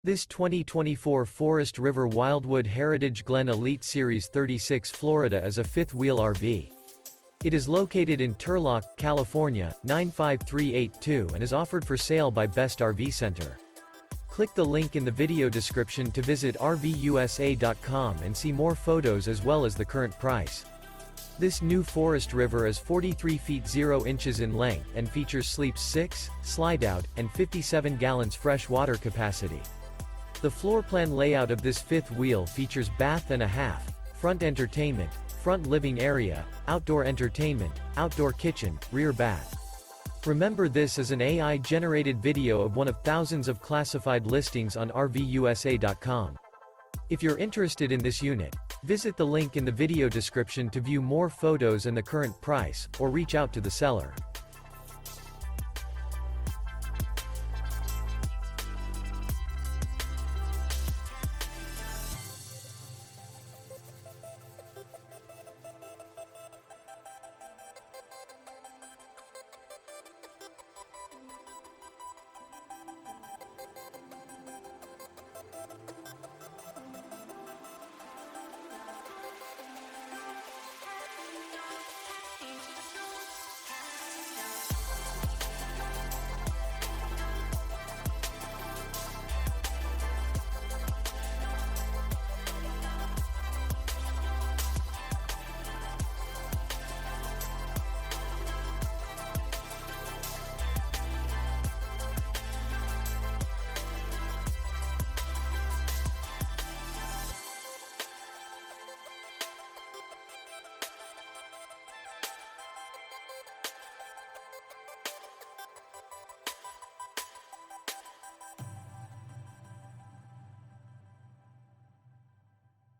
This 2024 Forest River Wildwood Heritage Glen Elite Series 36 Florida is a fifth-wheel RV. It is located in Turlock, California, 95382 and is offered for sale by Best RV Center. Click the link in the video description to visit RVUSA.com and see more photos as well as the current price. This new Forest River is 43 feet 0 inches in length and features sleeps 6, Slideout, and 57 gallons fresh water capacity. The floor plan layout of this fifth wheel features bath and a half, front entertainment, front living area, outdoor entertainment, outdoor kitchen, rear bath. Remember, this is an AI-generated video of one of thousands of classified listings on RVUSA.com. If you're interested in this unit, visit the link in the video description to view more photos and the current price, or reach out to the seller.